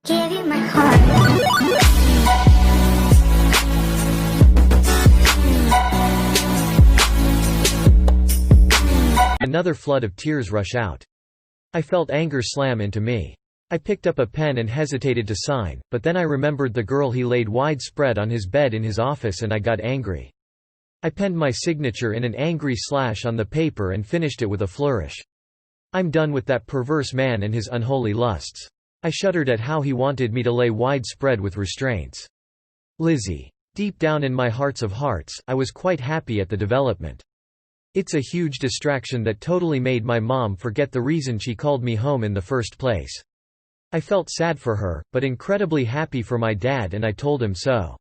Give you my heart. Another flood of tears rush out. I felt anger slam into me. I picked up a pen and hesitated to sign, but then I remembered the girl he laid widespread on his bed in his office and I got angry. I penned my signature in an angry slash on the paper and finished it with a flourish. I'm done with that perverse man and his unholy lusts. I shuddered at how he wanted me to lay widespread with restraints. Lizzie. Deep down in my hearts of hearts, I was quite happy at the development. It's a huge distraction that totally made my mom forget the reason she called me home in the first place. I felt sad for her, but incredibly happy for my dad, and I told him so.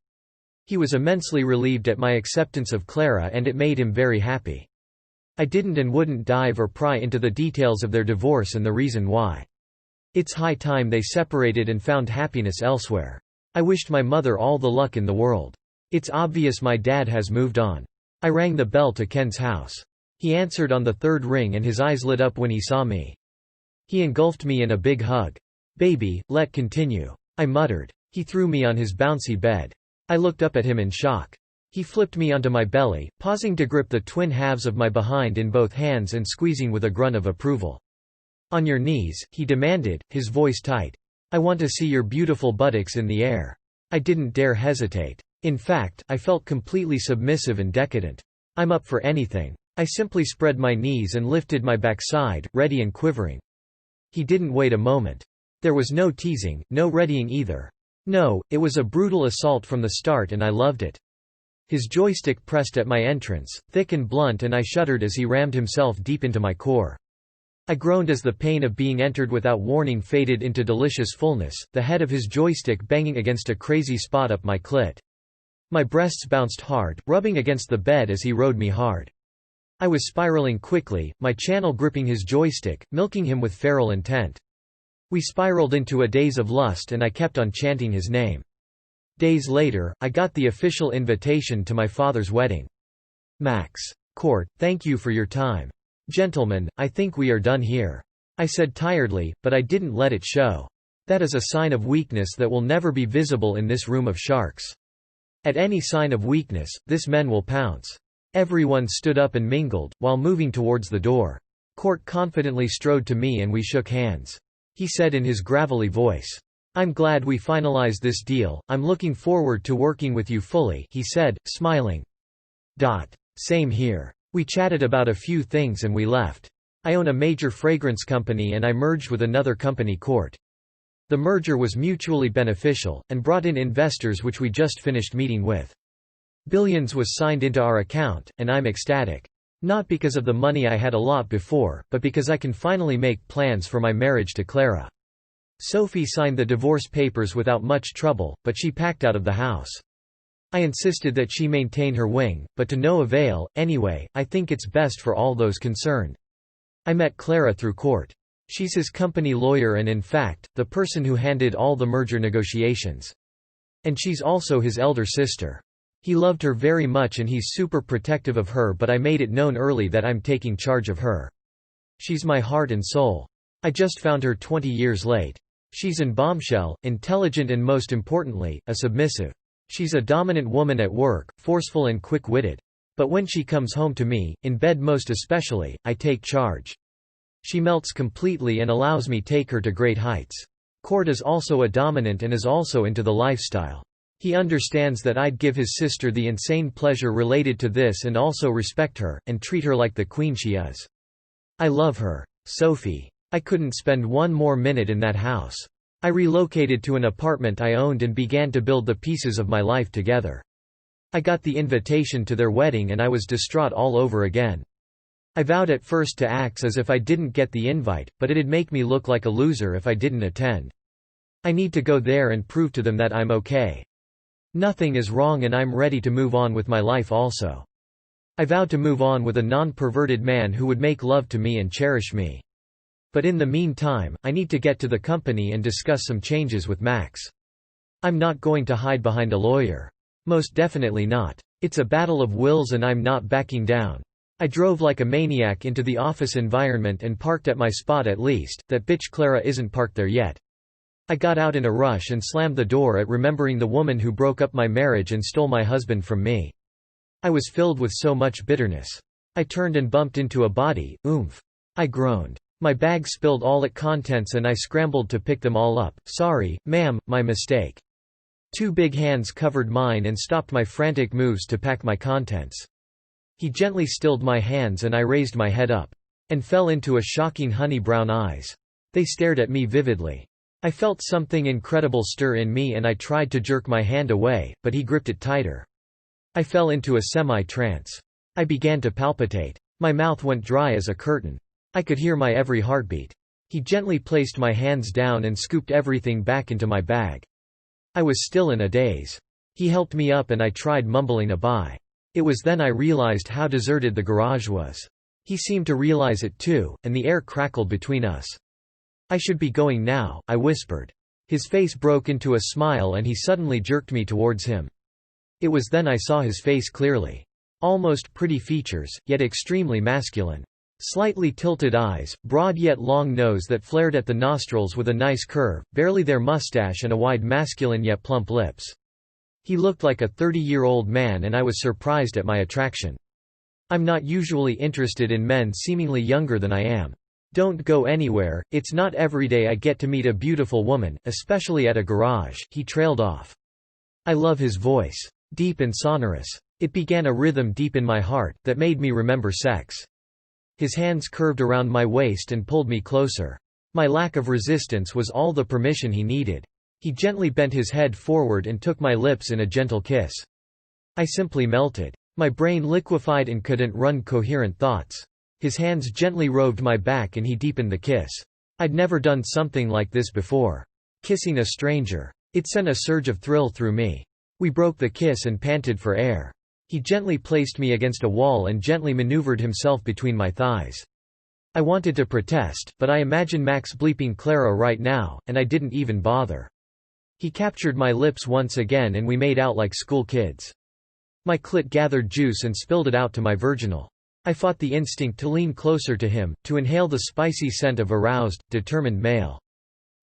He was immensely relieved at my acceptance of Clara, and it made him very happy. I didn't and wouldn't dive or pry into the details of their divorce and the reason why. It's high time they separated and found happiness elsewhere. I wished my mother all the luck in the world. It's obvious my dad has moved on. I rang the bell to Ken's house. He answered on the third ring and his eyes lit up when he saw me. He engulfed me in a big hug. "Baby, let continue," I muttered. He threw me on his bouncy bed. I looked up at him in shock. He flipped me onto my belly, pausing to grip the twin halves of my behind in both hands and squeezing with a grunt of approval. "On your knees," he demanded, his voice tight. "I want to see your beautiful buttocks in the air." I didn't dare hesitate. In fact, I felt completely submissive and decadent. I'm up for anything. I simply spread my knees and lifted my backside, ready and quivering. He didn't wait a moment. There was no teasing, no readying either. No, it was a brutal assault from the start, and I loved it. His joystick pressed at my entrance, thick and blunt, and I shuddered as he rammed himself deep into my core. I groaned as the pain of being entered without warning faded into delicious fullness, the head of his joystick banging against a crazy spot up my clit. My breasts bounced hard, rubbing against the bed as he rode me hard. I was spiraling quickly, my channel gripping his joystick, milking him with feral intent. We spiraled into a daze of lust and I kept on chanting his name. Days later, I got the official invitation to my father's wedding. Max. Court, thank you for your time. Gentlemen, I think we are done here. I said tiredly, but I didn't let it show. That is a sign of weakness that will never be visible in this room of sharks. At any sign of weakness, this men will pounce. Everyone stood up and mingled, while moving towards the door. Court confidently strode to me and we shook hands. He said in his gravelly voice, "I'm glad we finalized this deal, I'm looking forward to working with you fully," he said, smiling. Same here. We chatted about a few things and we left. I own a major fragrance company and I merged with another company, Court. The merger was mutually beneficial, and brought in investors which we just finished meeting with. Billions was signed into our account, and I'm ecstatic. Not because of the money I had a lot before, but because I can finally make plans for my marriage to Clara. Sophie signed the divorce papers without much trouble, but she packed out of the house. I insisted that she maintain her wing, but to no avail. Anyway, I think it's best for all those concerned. I met Clara through Court. She's his company lawyer and in fact, the person who handled all the merger negotiations. And she's also his elder sister. He loved her very much and he's super protective of her, but I made it known early that I'm taking charge of her. She's my heart and soul. I just found her 20 years late. She's an bombshell, intelligent and most importantly, a submissive. She's a dominant woman at work, forceful and quick-witted. But when she comes home to me, in bed most especially, I take charge. She melts completely and allows me take her to great heights. Court is also a dominant and is also into the lifestyle. He understands that I'd give his sister the insane pleasure related to this and also respect her, and treat her like the queen she is. I love her. Sophie. I couldn't spend one more minute in that house. I relocated to an apartment I owned and began to build the pieces of my life together. I got the invitation to their wedding and I was distraught all over again. I vowed at first to act as if I didn't get the invite, but it'd make me look like a loser if I didn't attend. I need to go there and prove to them that I'm okay. Nothing is wrong and I'm ready to move on with my life also. I vowed to move on with a non-perverted man who would make love to me and cherish me. But in the meantime, I need to get to the company and discuss some changes with Max. I'm not going to hide behind a lawyer. Most definitely not. It's a battle of wills and I'm not backing down. I drove like a maniac into the office environment and parked at my spot at least, that bitch Clara isn't parked there yet. I got out in a rush and slammed the door at remembering the woman who broke up my marriage and stole my husband from me. I was filled with so much bitterness. I turned and bumped into a body. Oomph. I groaned. My bag spilled all its contents and I scrambled to pick them all up. Sorry, ma'am, my mistake. Two big hands covered mine and stopped my frantic moves to pack my contents. He gently stilled my hands and I raised my head up. And fell into a shocking honey-brown eyes. They stared at me vividly. I felt something incredible stir in me and I tried to jerk my hand away, but he gripped it tighter. I fell into a semi-trance. I began to palpitate. My mouth went dry as a curtain. I could hear my every heartbeat. He gently placed my hands down and scooped everything back into my bag. I was still in a daze. He helped me up and I tried mumbling a bye. It was then I realized how deserted the garage was. He seemed to realize it too, and the air crackled between us. I should be going now, I whispered. His face broke into a smile and he suddenly jerked me towards him. It was then I saw his face clearly. Almost pretty features, yet extremely masculine. Slightly tilted eyes, broad yet long nose that flared at the nostrils with a nice curve, barely there mustache and a wide masculine yet plump lips. He looked like a 30-year-old man and I was surprised at my attraction. I'm not usually interested in men seemingly younger than I am. Don't go anywhere, it's not every day I get to meet a beautiful woman, especially at a garage, he trailed off. I love his voice. Deep and sonorous. It began a rhythm deep in my heart, that made me remember sex. His hands curved around my waist and pulled me closer. My lack of resistance was all the permission he needed. He gently bent his head forward and took my lips in a gentle kiss. I simply melted. My brain liquefied and couldn't run coherent thoughts. His hands gently roved my back and he deepened the kiss. I'd never done something like this before. Kissing a stranger. It sent a surge of thrill through me. We broke the kiss and panted for air. He gently placed me against a wall and gently maneuvered himself between my thighs. I wanted to protest, but I imagined Max bleeping Clara right now, and I didn't even bother. He captured my lips once again and we made out like school kids. My clit gathered juice and spilled it out to my virginal. I fought the instinct to lean closer to him, to inhale the spicy scent of aroused, determined male.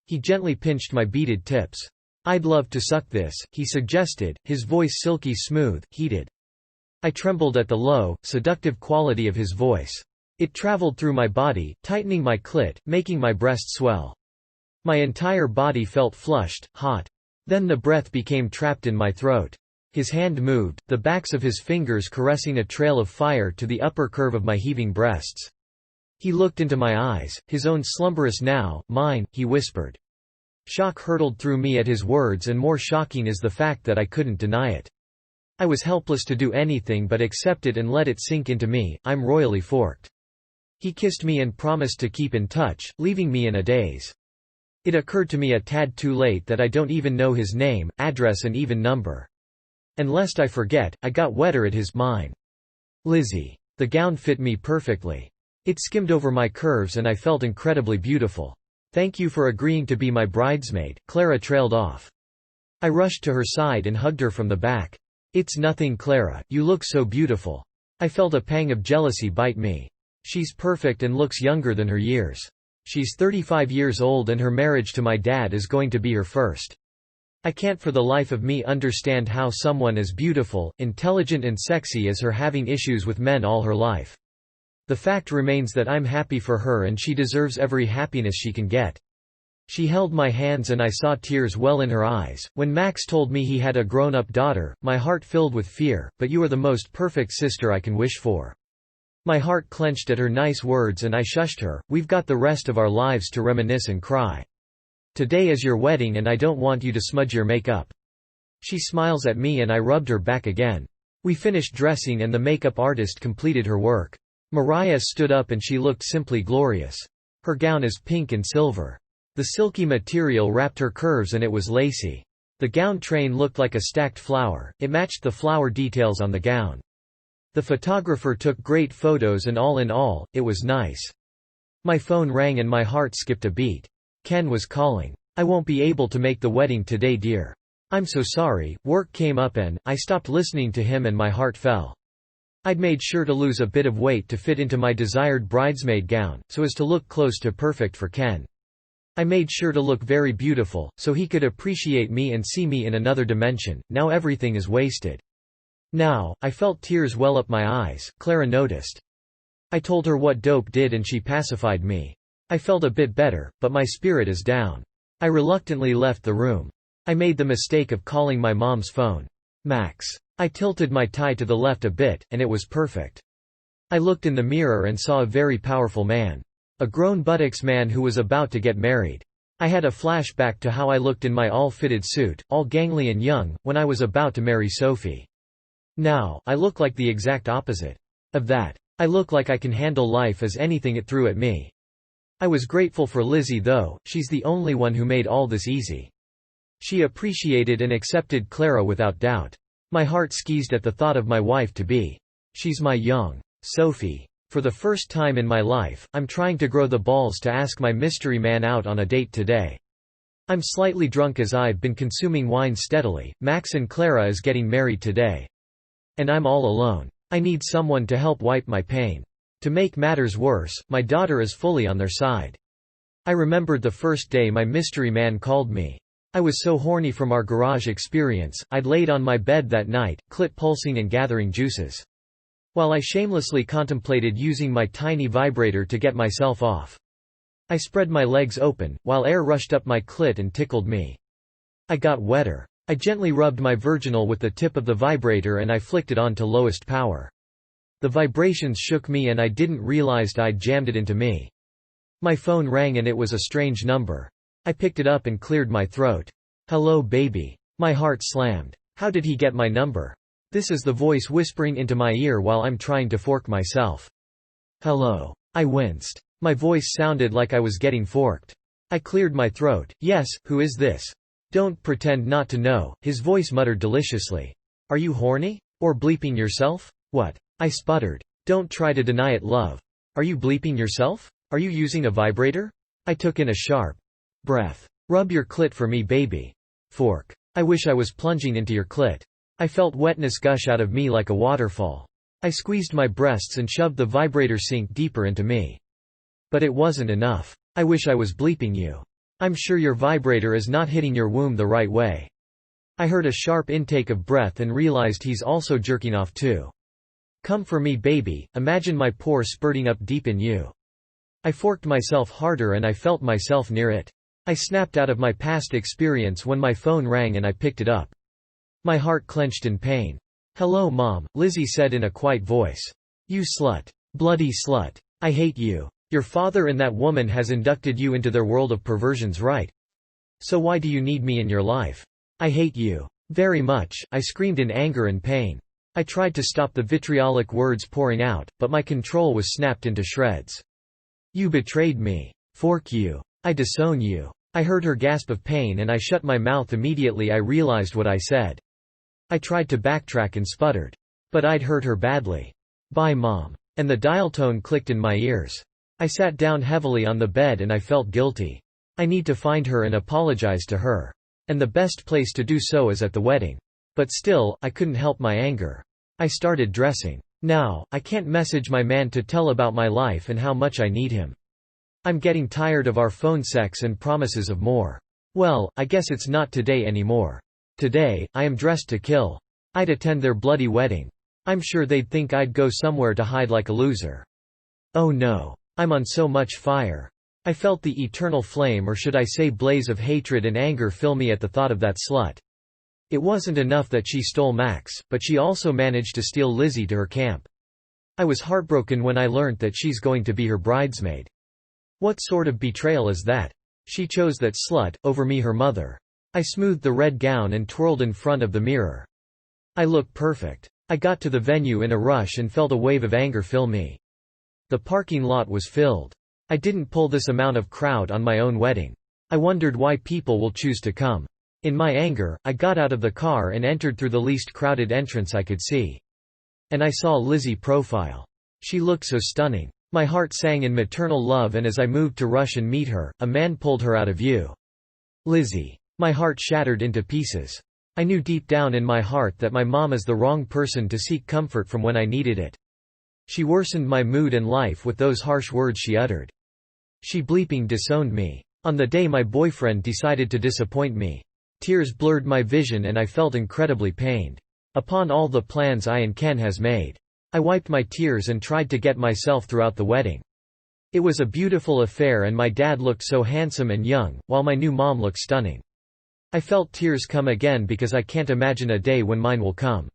He gently pinched my beaded tips. I'd love to suck this, he suggested, his voice silky smooth, heated. I trembled at the low, seductive quality of his voice. It traveled through my body, tightening my clit, making my breast swell. My entire body felt flushed, hot. Then the breath became trapped in my throat. His hand moved, the backs of his fingers caressing a trail of fire to the upper curve of my heaving breasts. He looked into my eyes, his own slumberous now, mine, he whispered. Shock hurtled through me at his words and more shocking is the fact that I couldn't deny it. I was helpless to do anything but accept it and let it sink into me, I'm royally forked. He kissed me and promised to keep in touch, leaving me in a daze. It occurred to me a tad too late that I don't even know his name, address and even number. And lest I forget, I got wetter at his mine. Lizzie. The gown fit me perfectly. It skimmed over my curves and I felt incredibly beautiful. Thank you for agreeing to be my bridesmaid, Clara trailed off. I rushed to her side and hugged her from the back. It's nothing, Clara, you look so beautiful. I felt a pang of jealousy bite me. She's perfect and looks younger than her years. She's 35 years old and her marriage to my dad is going to be her first. I can't for the life of me understand how someone as beautiful, intelligent and sexy as her having issues with men all her life. The fact remains that I'm happy for her and she deserves every happiness she can get. She held my hands and I saw tears well in her eyes. When Max told me he had a grown-up daughter, my heart filled with fear, but you are the most perfect sister I can wish for. My heart clenched at her nice words and I shushed her. We've got the rest of our lives to reminisce and cry. Today is your wedding and I don't want you to smudge your makeup. She smiles at me and I rubbed her back again. We finished dressing and the makeup artist completed her work. Mariah stood up and she looked simply glorious. Her gown is pink and silver. The silky material wrapped her curves and it was lacy. The gown train looked like a stacked flower, it matched the flower details on the gown. The photographer took great photos and all in all, it was nice. My phone rang and my heart skipped a beat. Ken was calling. I won't be able to make the wedding today, dear. I'm so sorry, work came up and I stopped listening to him and my heart fell. I'd made sure to lose a bit of weight to fit into my desired bridesmaid gown, so as to look close to perfect for Ken. I made sure to look very beautiful, so he could appreciate me and see me in another dimension. Now everything is wasted. Now, I felt tears well up my eyes. Clara noticed. I told her what dope did and she pacified me. I felt a bit better, but my spirit is down. I reluctantly left the room. I made the mistake of calling my mom's phone. Max. I tilted my tie to the left a bit, and it was perfect. I looked in the mirror and saw a very powerful man. A grown buttocks man who was about to get married. I had a flashback to how I looked in my all-fitted suit, all gangly and young, when I was about to marry Sophie. Now, I look like the exact opposite of that. I look like I can handle life as anything it threw at me. I was grateful for Lizzie though, she's the only one who made all this easy. She appreciated and accepted Clara without doubt. My heart squeezed at the thought of my wife-to-be. She's my young Sophie. For the first time in my life, I'm trying to grow the balls to ask my mystery man out on a date today. I'm slightly drunk as I've been consuming wine steadily. Max and Clara is getting married today. And I'm all alone. I need someone to help wipe my pain. To make matters worse, my daughter is fully on their side. I remembered the first day my mystery man called me. I was so horny from our garage experience, I'd laid on my bed that night, clit pulsing and gathering juices. While I shamelessly contemplated using my tiny vibrator to get myself off. I spread my legs open, while air rushed up my clit and tickled me. I got wetter. I gently rubbed my virginal with the tip of the vibrator and I flicked it on to lowest power. The vibrations shook me and I didn't realize I'd jammed it into me. My phone rang and it was a strange number. I picked it up and cleared my throat. Hello baby. My heart slammed. How did he get my number? This is the voice whispering into my ear while I'm trying to fork myself. Hello. I winced. My voice sounded like I was getting forked. I cleared my throat. Yes, who is this? Don't pretend not to know, his voice muttered deliciously. Are you horny? Or bleeping yourself? What? I sputtered. Don't try to deny it, love. Are you bleeping yourself? Are you using a vibrator? I took in a sharp breath. Rub your clit for me, baby. Fork. I wish I was plunging into your clit. I felt wetness gush out of me like a waterfall. I squeezed my breasts and shoved the vibrator sink deeper into me. But it wasn't enough. I wish I was bleeping you. I'm sure your vibrator is not hitting your womb the right way. I heard a sharp intake of breath and realized he's also jerking off too. Come for me, baby, imagine my pore spurting up deep in you. I forked myself harder and I felt myself near it. I snapped out of my past experience when my phone rang and I picked it up. My heart clenched in pain. Hello Mom, Lizzie said in a quiet voice. You slut. Bloody slut. I hate you. Your father and that woman has inducted you into their world of perversions, right? So why do you need me in your life? I hate you. Very much, I screamed in anger and pain. I tried to stop the vitriolic words pouring out, but my control was snapped into shreds. You betrayed me. Fork you. I disown you. I heard her gasp of pain and I shut my mouth immediately I realized what I said. I tried to backtrack and sputtered. But I'd hurt her badly. Bye Mom. And the dial tone clicked in my ears. I sat down heavily on the bed and I felt guilty. I need to find her and apologize to her. And the best place to do so is at the wedding. But still, I couldn't help my anger. I started dressing. Now, I can't message my man to tell about my life and how much I need him. I'm getting tired of our phone sex and promises of more. Well, I guess it's not today anymore. Today, I am dressed to kill. I'd attend their bloody wedding. I'm sure they'd think I'd go somewhere to hide like a loser. Oh no. I'm on so much fire. I felt the eternal flame, or should I say blaze of hatred and anger fill me at the thought of that slut. It wasn't enough that she stole Max, but she also managed to steal Lizzie to her camp. I was heartbroken when I learned that she's going to be her bridesmaid. What sort of betrayal is that? She chose that slut, over me, her mother. I smoothed the red gown and twirled in front of the mirror. I looked perfect. I got to the venue in a rush and felt a wave of anger fill me. The parking lot was filled. I didn't pull this amount of crowd on my own wedding. I wondered why people will choose to come. In my anger, I got out of the car and entered through the least crowded entrance I could see. And I saw Lizzie profile. She looked so stunning. My heart sang in maternal love, and as I moved to rush and meet her, a man pulled her out of view. Lizzie. My heart shattered into pieces. I knew deep down in my heart that my mom is the wrong person to seek comfort from when I needed it. She worsened my mood and life with those harsh words she uttered. She bleeping disowned me. On the day my boyfriend decided to disappoint me. Tears blurred my vision and I felt incredibly pained. Upon all the plans I and Ken has made. I wiped my tears and tried to get myself throughout the wedding. It was a beautiful affair and my dad looked so handsome and young, while my new mom looked stunning. I felt tears come again because I can't imagine a day when mine will come.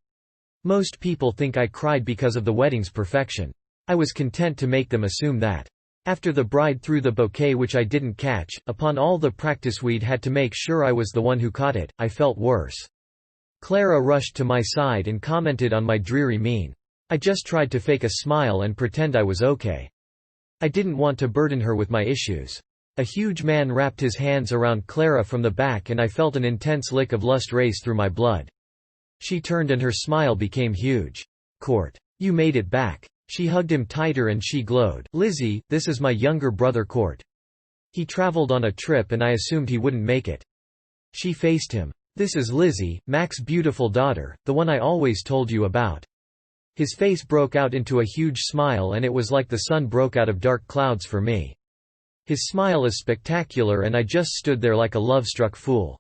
Most people think I cried because of the wedding's perfection. I was content to make them assume that. After the bride threw the bouquet which I didn't catch, upon all the practice we'd had to make sure I was the one who caught it, I felt worse. Clara rushed to my side and commented on my dreary mien. I just tried to fake a smile and pretend I was okay. I didn't want to burden her with my issues. A huge man wrapped his hands around Clara from the back and I felt an intense lick of lust race through my blood. She turned and her smile became huge. "Court. You made it back." She hugged him tighter and she glowed. "Lizzie, this is my younger brother Court. He traveled on a trip and I assumed he wouldn't make it." She faced him. "This is Lizzie, Mac's beautiful daughter, the one I always told you about." His face broke out into a huge smile and it was like the sun broke out of dark clouds for me. His smile is spectacular and I just stood there like a love-struck fool.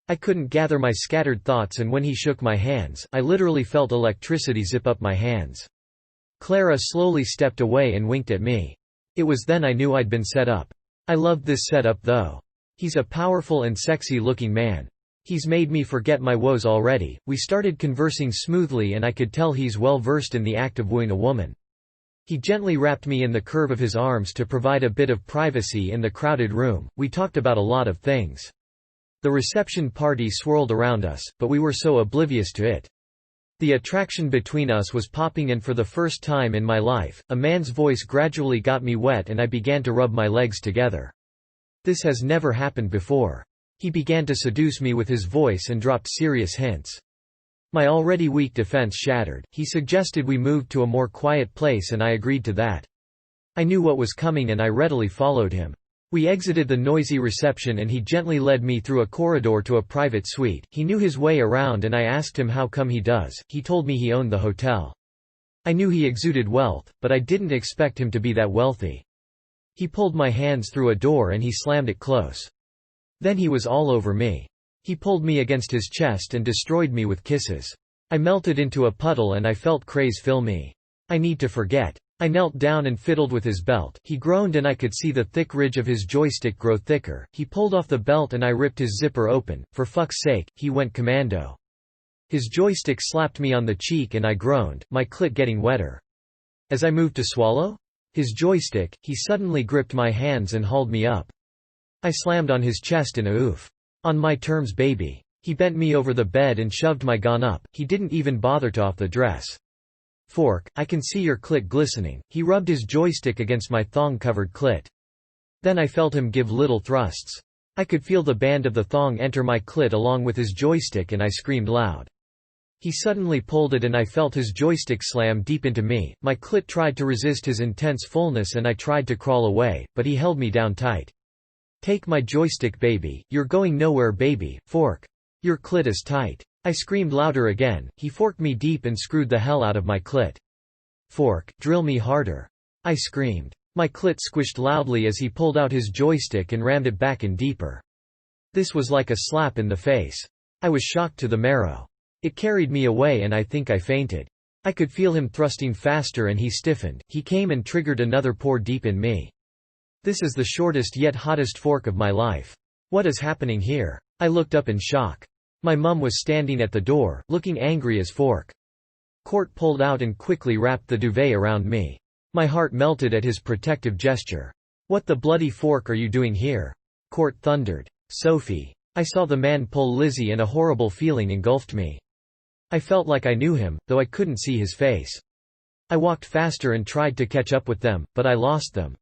I couldn't gather my scattered thoughts and when he shook my hands, I literally felt electricity zip up my hands. Clara slowly stepped away and winked at me. It was then I knew I'd been set up. I loved this setup though. He's a powerful and sexy-looking man. He's made me forget my woes already. We started conversing smoothly and I could tell he's well versed in the act of wooing a woman. He gently wrapped me in the curve of his arms to provide a bit of privacy in the crowded room. We talked about a lot of things. The reception party swirled around us, but we were so oblivious to it. The attraction between us was popping and for the first time in my life, a man's voice gradually got me wet and I began to rub my legs together. This has never happened before. He began to seduce me with his voice and dropped serious hints. My already weak defense shattered. He suggested we move to a more quiet place and I agreed to that. I knew what was coming and I readily followed him. We exited the noisy reception and he gently led me through a corridor to a private suite. He knew his way around and I asked him how come he does. He told me he owned the hotel. I knew he exuded wealth, but I didn't expect him to be that wealthy. He pulled my hands through a door and he slammed it close. Then he was all over me. He pulled me against his chest and destroyed me with kisses. I melted into a puddle and I felt craze fill me. I need to forget. I knelt down and fiddled with his belt. He groaned and I could see the thick ridge of his joystick grow thicker. He pulled off the belt and I ripped his zipper open. For fuck's sake, he went commando. His joystick slapped me on the cheek and I groaned, my clit getting wetter. As I moved to swallow his joystick, he suddenly gripped my hands and hauled me up. I slammed on his chest in a oof. On my terms, baby. He bent me over the bed and shoved my gun up. He didn't even bother to off the dress. Fork, I can see your clit glistening. He rubbed his joystick against my thong-covered clit. Then I felt him give little thrusts. I could feel the band of the thong enter my clit along with his joystick and I screamed loud. He suddenly pulled it and I felt his joystick slam deep into me. My clit tried to resist his intense fullness and I tried to crawl away, but he held me down tight. Take my joystick, baby. You're going nowhere, baby. Fork. Your clit is tight. I screamed louder again. He forked me deep and screwed the hell out of my clit. Fork, drill me harder. I screamed. My clit squished loudly as he pulled out his joystick and rammed it back in deeper. This was like a slap in the face. I was shocked to the marrow. It carried me away and I think I fainted. I could feel him thrusting faster and he stiffened. He came and triggered another pour deep in me. This is the shortest yet hottest fork of my life. What is happening here? I looked up in shock. My mum was standing at the door, looking angry as fork. Court pulled out and quickly wrapped the duvet around me. My heart melted at his protective gesture. What the bloody fork are you doing here? Court thundered. Sophie. I saw the man pull Lizzie and a horrible feeling engulfed me. I felt like I knew him, though I couldn't see his face. I walked faster and tried to catch up with them, but I lost them.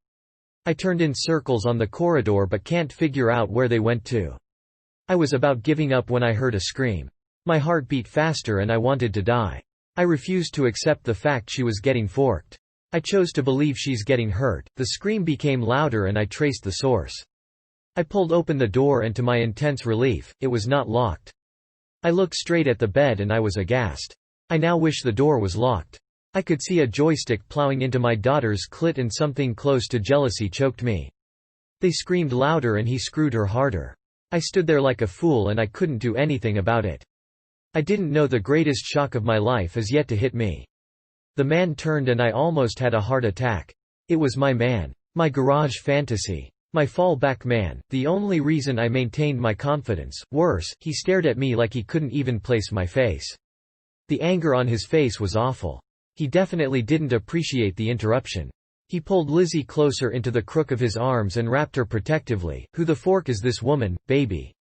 I turned in circles on the corridor but can't figure out where they went to. I was about giving up when I heard a scream. My heart beat faster and I wanted to die. I refused to accept the fact she was getting forked. I chose to believe she's getting hurt. The scream became louder and I traced the source. I pulled open the door and to my intense relief, it was not locked. I looked straight at the bed and I was aghast. I now wish the door was locked. I could see a joystick plowing into my daughter's clit and something close to jealousy choked me. They screamed louder and he screwed her harder. I stood there like a fool and I couldn't do anything about it. I didn't know the greatest shock of my life is yet to hit me. The man turned and I almost had a heart attack. It was my man. My garage fantasy. My fallback man, the only reason I maintained my confidence. Worse, he stared at me like he couldn't even place my face. The anger on his face was awful. He definitely didn't appreciate the interruption. He pulled Lizzie closer into the crook of his arms and wrapped her protectively. Who the fork is this woman, baby?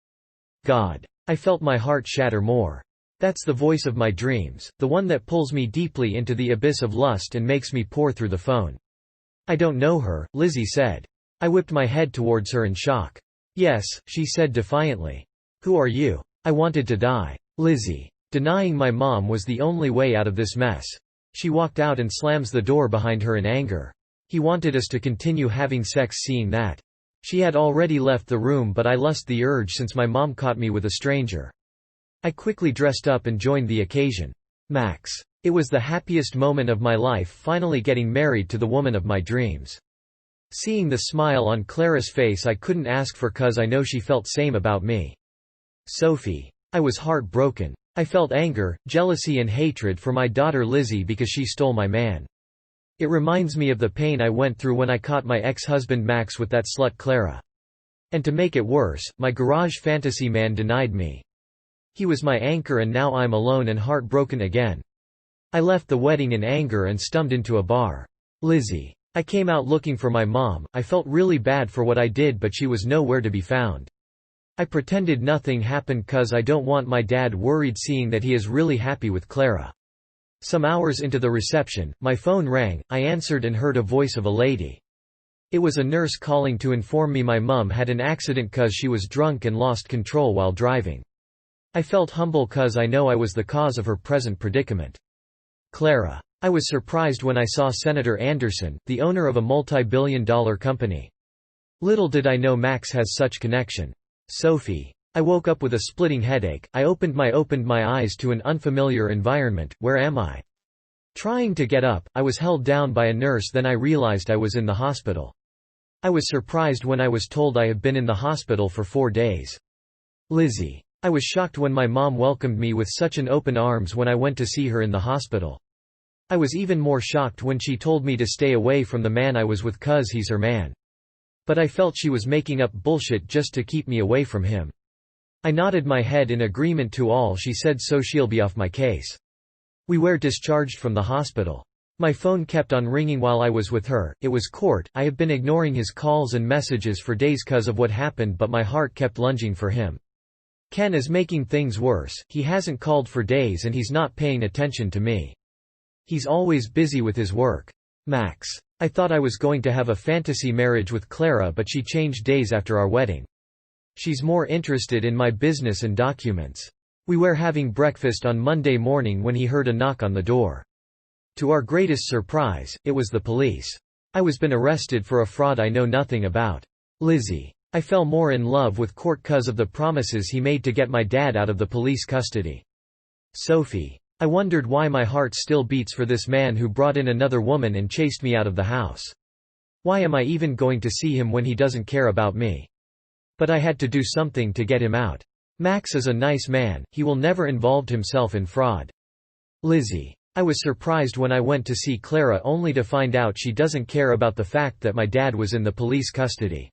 God. I felt my heart shatter more. That's the voice of my dreams, the one that pulls me deeply into the abyss of lust and makes me pour through the phone. I don't know her, Lizzie said. I whipped my head towards her in shock. Yes, she said defiantly. Who are you? I wanted to die. Lizzie. Denying my mom was the only way out of this mess. She walked out and slams the door behind her in anger. He wanted us to continue having sex seeing that. She had already left the room but I lost the urge since my mom caught me with a stranger. I quickly dressed up and joined the occasion. Max. It was the happiest moment of my life finally getting married to the woman of my dreams. Seeing the smile on Clara's face I couldn't ask for cause I know she felt same about me. Sophie. I was heartbroken. I felt anger, jealousy and hatred for my daughter Lizzie because she stole my man. It reminds me of the pain I went through when I caught my ex-husband Max with that slut Clara. And to make it worse, my garage fantasy man denied me. He was my anchor and now I'm alone and heartbroken again. I left the wedding in anger and stumbled into a bar. Lizzie. I came out looking for my mom. I felt really bad for what I did but she was nowhere to be found. I pretended nothing happened cause I don't want my dad worried seeing that he is really happy with Clara. Some hours into the reception, my phone rang. I answered and heard a voice of a lady. It was a nurse calling to inform me my mom had an accident cause she was drunk and lost control while driving. I felt humble cause I know I was the cause of her present predicament. Clara. I was surprised when I saw Senator Anderson, the owner of a multi-billion-dollar company. Little did I know Max has such connection. Sophie. I woke up with a splitting headache. I opened my eyes to an unfamiliar environment. Where am I? Trying to get up, I was held down by a nurse then I realized I was in the hospital. I was surprised when I was told I have been in the hospital for 4 days. Lizzie. I was shocked when my mom welcomed me with such an open arms when I went to see her in the hospital. I was even more shocked when she told me to stay away from the man I was with cause he's her man. But I felt she was making up bullshit just to keep me away from him. I nodded my head in agreement to all she said so she'll be off my case. We were discharged from the hospital. My phone kept on ringing while I was with her. It was Court. I have been ignoring his calls and messages for days cause of what happened but my heart kept lunging for him. Ken is making things worse. He hasn't called for days and he's not paying attention to me. He's always busy with his work. Max. I thought I was going to have a fantasy marriage with Clara but she changed days after our wedding. She's more interested in my business and documents. We were having breakfast on Monday morning when he heard a knock on the door. To our greatest surprise, it was the police. I was been arrested for a fraud I know nothing about. Lizzie. I fell more in love with Court cause of the promises he made to get my dad out of the police custody. Sophie. I wondered why my heart still beats for this man who brought in another woman and chased me out of the house. Why am I even going to see him when he doesn't care about me? But I had to do something to get him out. Max is a nice man, he will never involve himself in fraud. Lizzie. I was surprised when I went to see Clara only to find out she doesn't care about the fact that my dad was in the police custody.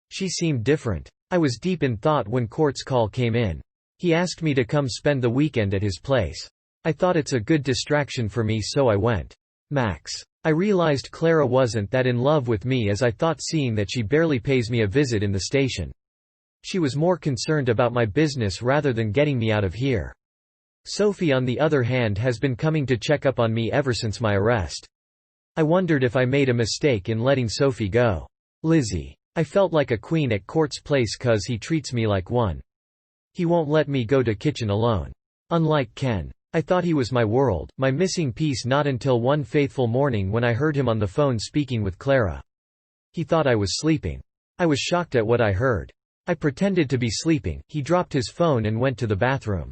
She seemed different. I was deep in thought when Court's call came in. He asked me to come spend the weekend at his place. I thought it's a good distraction for me so I went. Max. I realized Clara wasn't that in love with me as I thought seeing that she barely pays me a visit in the station. She was more concerned about my business rather than getting me out of here. Sophie on the other hand has been coming to check up on me ever since my arrest. I wondered if I made a mistake in letting Sophie go. Lizzie. I felt like a queen at Court's place cause he treats me like one. He won't let me go to kitchen alone. Unlike Ken. I thought he was my world, my missing piece not until one faithful morning when I heard him on the phone speaking with Clara. He thought I was sleeping. I was shocked at what I heard. I pretended to be sleeping. He dropped his phone and went to the bathroom.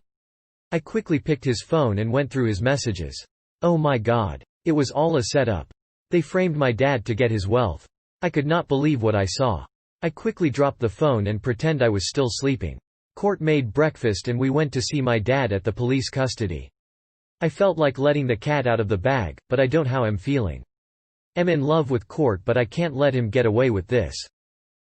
I quickly picked his phone and went through his messages. Oh my God. It was all a setup. They framed my dad to get his wealth. I could not believe what I saw. I quickly dropped the phone and pretend I was still sleeping. Court made breakfast and we went to see my dad at the police custody. I felt like letting the cat out of the bag, but I don't how I'm feeling. I'm in love with Court but I can't let him get away with this.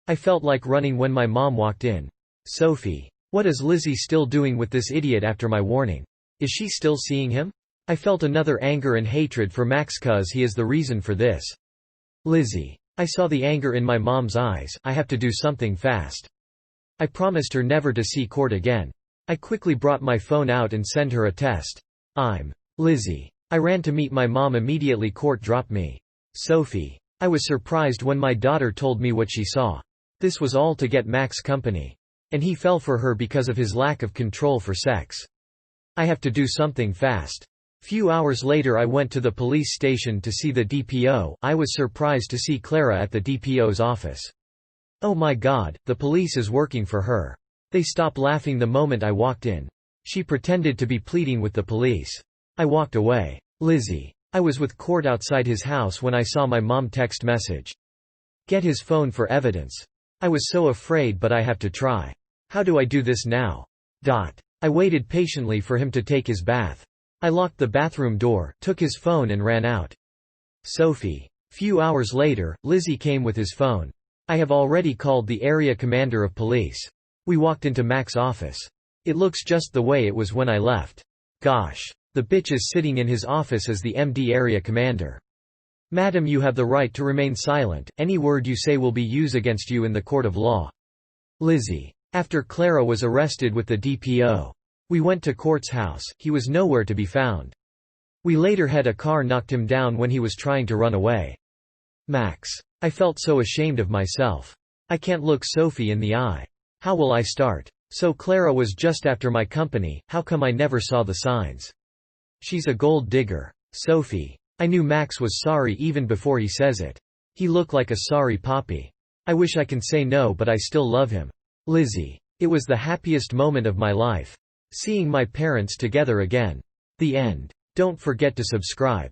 I felt like running when my mom walked in. Sophie. What is Lizzie still doing with this idiot after my warning? Is she still seeing him? I felt another anger and hatred for Max cause he is the reason for this. Lizzie. I saw the anger in my mom's eyes. I have to do something fast. I promised her never to see Court again. I quickly brought my phone out and sent her a text. I'm Lizzie. I ran to meet my mom immediately. Court dropped me. Sophie. I was surprised when my daughter told me what she saw. This was all to get Max company. And he fell for her because of his lack of control for sex. I have to do something fast. Few hours later I went to the police station to see the DPO. I was surprised to see Clara at the DPO's office. Oh my God, the police is working for her. They stopped laughing the moment I walked in. She pretended to be pleading with the police. I walked away. Lizzie. I was with Court outside his house when I saw my mom text message. Get his phone for evidence. I was so afraid but I have to try. How do I do this now? I waited patiently for him to take his bath. I locked the bathroom door, took his phone and ran out. Sophie. Few hours later, Lizzie came with his phone. I have already called the area commander of police. We walked into Max's office. It looks just the way it was when I left. Gosh. The bitch is sitting in his office as the MD area commander. Madam, you have the right to remain silent. Any word you say will be used against you in the court of law. Lizzie. After Clara was arrested with the DPO. We went to Court's house. He was nowhere to be found. We later had a car knocked him down when he was trying to run away. Max. I felt so ashamed of myself. I can't look Sophie in the eye. How will I start? So Clara was just after my company. How come I never saw the signs? She's a gold digger. Sophie. I knew Max was sorry even before he says it. He looked like a sorry poppy. I wish I can say no but I still love him. Lizzie. It was the happiest moment of my life. Seeing my parents together again. The end. Don't forget to subscribe.